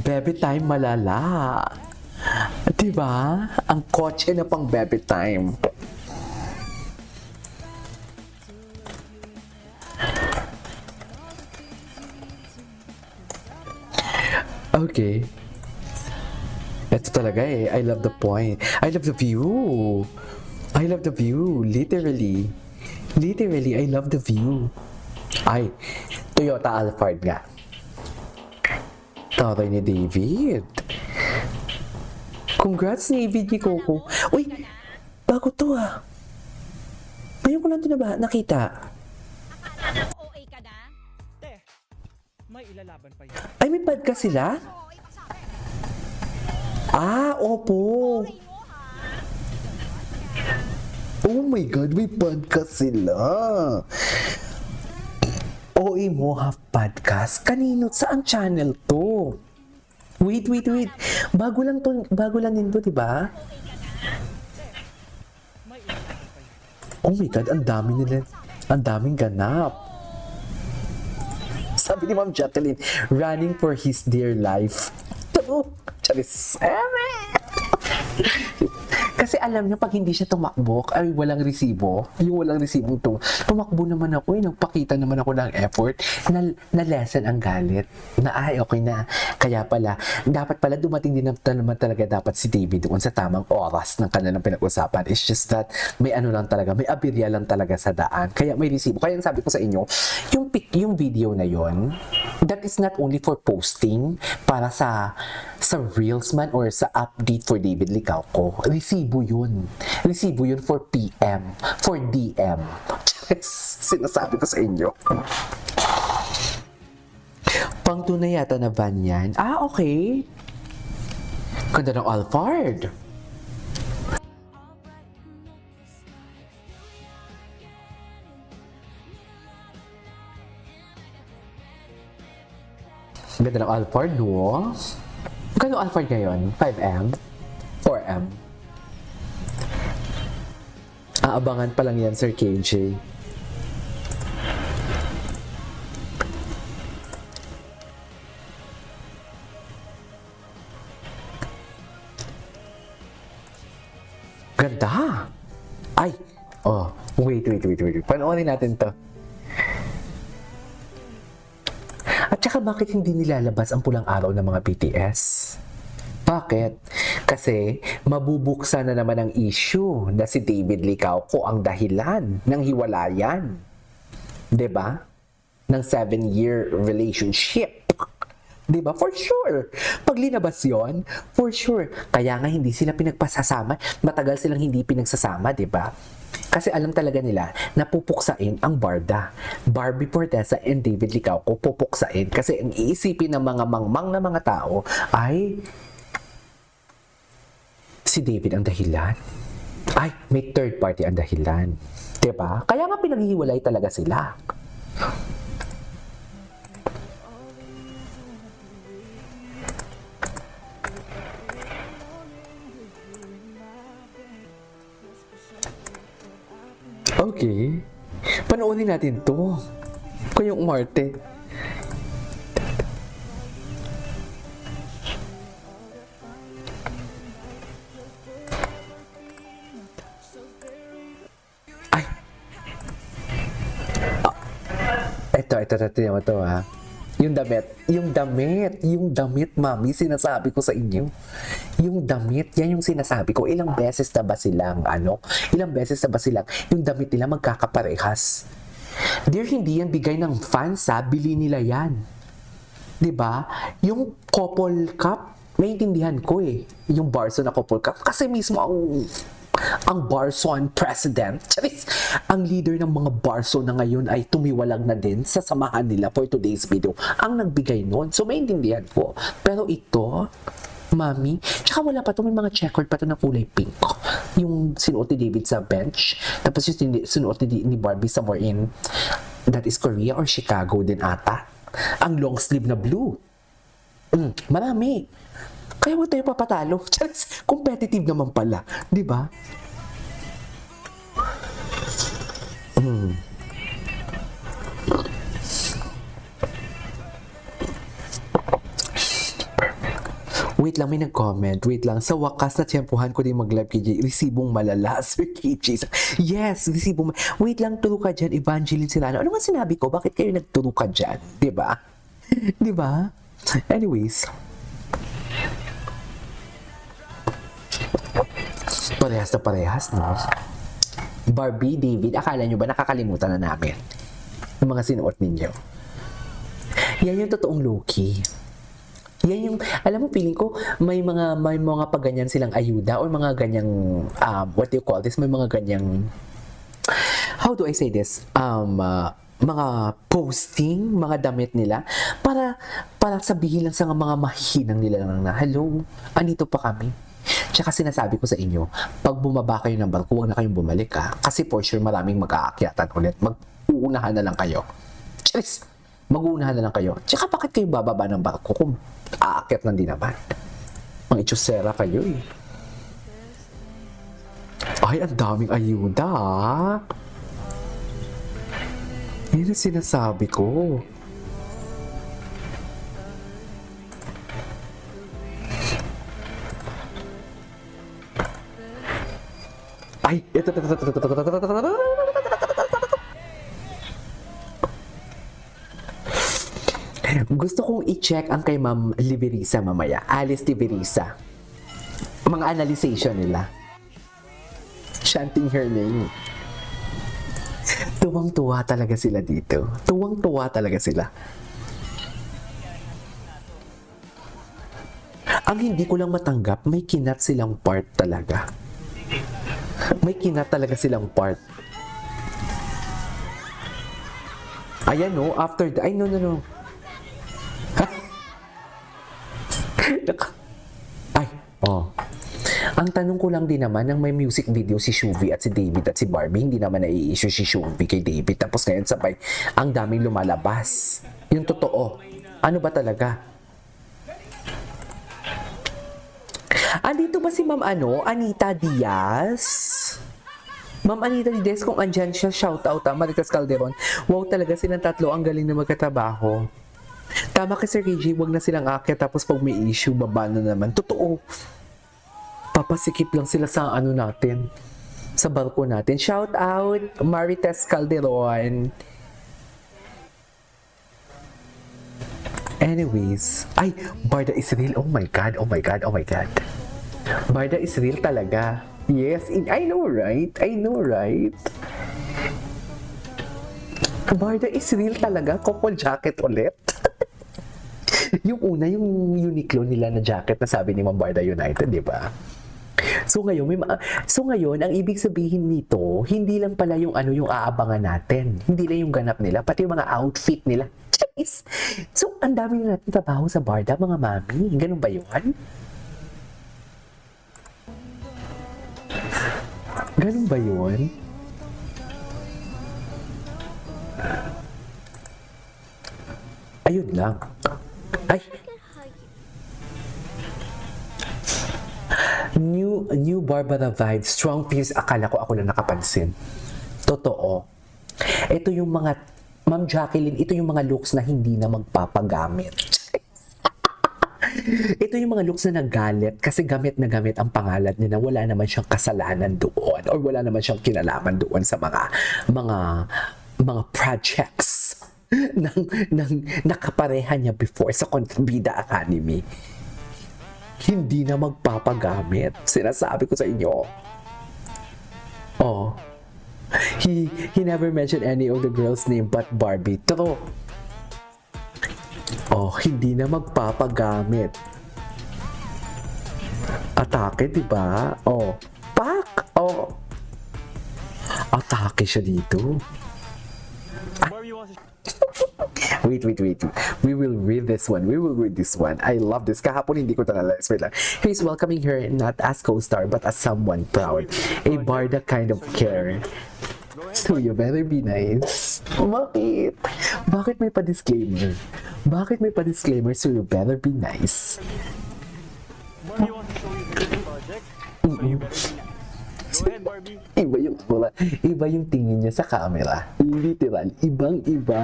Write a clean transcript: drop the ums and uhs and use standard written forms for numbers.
Baby time malala. Diba? Ang kotse na pang baby time. Okay. Ito talaga eh. I love the point. I love the view. I love the view. Literally. Literally, I love the view. Ay, Toyota Alphard nga. Taray ni David. Congrats, David ni Coco. Uy, bago to ah. Ngayon ko lang ito nakita. Akala ko OA ka na? May ilalaban pa yun. Ay, may podcast sila? OA pa sa akin. Ah, opo. OA mo ha? Oh my God, may podcast sila. OA Mohawk Podcast. Kanino? Saan channel to? Wait. Bago lang din to, diba? May ilalaban pa yun. Oh my God, ang daming ganap. Sabi ni Ma'am Jacqueline, running for his dear life. Charis. Kasi alam niyo, pag hindi siya tumakbo, ay walang resibo, yung walang resibong tumakbo naman ako, nagpakita naman ako ng effort, na lesson ang galit, na ay okay na. Kaya pala, dapat pala dumating din naman talaga dapat si David doon sa tamang oras ng kanilang pinag-usapan. It's just that, may ano lang talaga, may aberya lang talaga sa daan. Kaya may resibo. Kaya sabi ko sa inyo, yung video na yon, that is not only for posting, para sa Reels man or sa update for David Licauco. Resibo yun. Resibo yun for PM, for DM. Sinasabi ko sa inyo. Pangtunay yata na van yan. Ah, okay. Ganda ng Alphard. Ganda ng Alphard, no? Magkano Alphard ngayon? 5M? 4M? Aabangan pa lang yan, Sir KJ. Ganda! Ay! Oh, wait. Panoorin natin to. At saka bakit hindi nilalabas ang pulang araw ng mga BTS? Bakit? Kasi mabubuksan na naman ang issue na si David Licauco ang dahilan ng hiwalayan. 'Di ba? Ng 7-year relationship. 'Di ba? For sure. Pag linabas 'yon, for sure. Kaya nga hindi sila pinagpasasama. Matagal silang hindi pinagsasama, 'di ba? Kasi alam talaga nila na pupuksain ang Barda. Barbie Fortesa and David Licauco pupuksain. Kasi ang iisipin ng mga mangmang na mga tao ay si David ang dahilan. Ay, may third party ang dahilan. Diba? Kaya nga pinaghiwalay talaga sila. Okay. Panoorin natin to. Kayong umarte. Ay. Ito naman to ha. Yung damit, mami, sinasabi ko sa inyo. Yung damit, yan yung sinasabi ko. Ilang beses na ba silang, yung damit nila magkakaparehas. Dear, hindi yan bigay ng fans ha, bili nila yan. 'Di ba? Yung couple cup, naiintindihan ko eh. Yung Barso na couple cup, kasi mismo ang Barson president, ang leader ng mga Barso na ngayon ay tumiwalag na din sa samahan nila for today's video. Ang nagbigay nun. So, maintindihan ko. Pero ito, mami, tsaka wala pa to, may mga checkered pa to na kulay pink. Yung sinuot ni David sa bench, tapos yung sinuot ni Barbie somewhere in, that is Korea or Chicago din ata. Ang long sleeve na blue. Marami. Kaya huwag tayo papatalo. Competitive naman pala. Di ba? Perfect. Wait lang, may nag-comment. Wait lang. Sa wakas na tiyempuhan ko din mag-live kay Jay. Resibong malala, Sir KJ. Yes, resibong wait lang, turo ka dyan. Evangeline Silano. Ano man sinabi ko? Bakit kayo nagturo ka dyan? Diba? Diba? Anyways. Parehas na parehas, no? Barbie, David, akala nyo ba nakakalimutan na namin yung mga sinuot ninyo? Yan yung totoong Loki. Yan yung, alam mo, feeling ko, may mga pagganyan silang ayuda or mga ganyang, what do you call this? May mga ganyang, how do I say this? Mga posting, mga damit nila, para sabihin lang sa mga mahihinang nila lang na, hello, andito pa kami. Tsaka sinasabi ko sa inyo, pag bumaba kayo ng barko, huwag na kayong bumalik ha. Kasi for sure maraming mag-aakyatan ulit. Mag-uunahan na lang kayo. Cheers! Mag-uunahan na lang kayo. Tsaka bakit kayo bababa ng barko kung aakyat lang din naman? Ang itsusera kayo eh. Ay, ang daming ayuda ha. Yan ang sinasabi ko. Ay, ito. Gusto kong i-check ang kay Ma'am Liberisa mamaya. Alice Liberisa. Mga analyzation nila. Chanting her name. Tuwang-tuwa talaga sila dito. Tuwang-tuwa talaga sila. Ang hindi ko lang matanggap, may kinat silang part talaga. May kinat talaga silang part. Ayan no, after the... Ay, no. Ay, oh. Ang tanong ko lang din naman, nang may music video si Shuvi at si David at si Barbie, hindi naman nai-issue si Shuvi kay David. Tapos ngayon sabay, ang daming lumalabas. Yung totoo. Ano ba talaga? Andito ba si Ma'am Anita Diaz? Ma'am Anita Diaz, kung andyan siya, shout out Marites Calderon. Wow talaga silang tatlo, ang galing na magkatrabaho. Tama kay Sir KJ, wag na silang akyat tapos pag may issue, baba na naman. Totoo. Papasikip lang sila sa natin. Sa barko natin. Shout out Marites Calderon. Anyways. Ay, Barda is real. Oh my God. Barda is real talaga. Yes, I know right? Barda is real talaga. Couple jacket ulit. Yung una, yung Uniqlo nila na jacket na sabi ni Ma'am Barda United, di ba? So ngayon, ang ibig sabihin nito, hindi lang pala yung yung aabangan natin. Hindi lang yung ganap nila, pati yung mga outfit nila. Cheers! So, ang dami na natin trabaho sa Barda, mga mami. Ganun ba yun? Ganun ba yun? Ayun lang. Ay! New Barbara vibes, strong feels. Akala ko ako lang nakapansin. Totoo. Ito yung mga, Ma'am Jacqueline, ito yung mga looks na hindi na magpapagamit. Ito yung mga looks na nagalit kasi gamit na gamit ang pangalan niya na wala naman siyang kasalanan doon or wala naman siyang kinalaman doon sa mga projects ng nakapareha niya before sa Kontrabida Academy. Hindi na magpapagamit. Sinasabi ko sa inyo. Oh. He never mentioned any of the girls' name but Barbie. True. Oh, hindi na magpapagamit. Atake, di ba? Oh. Pak! Oh. Atake siya dito. Wait. We will read this one. I love this. Kahapon hindi ko talalas. Wait lang. He's welcoming her not as co-star but as someone proud. A Barda kind of care. So you better be nice. Bakit? Bakit may pa-disclaimer? So you better be nice. Barbie wants to show you the project. So you better be nice. Go ahead, Barbie. Iba yung tingin niya sa camera. Literal, ibang-iba.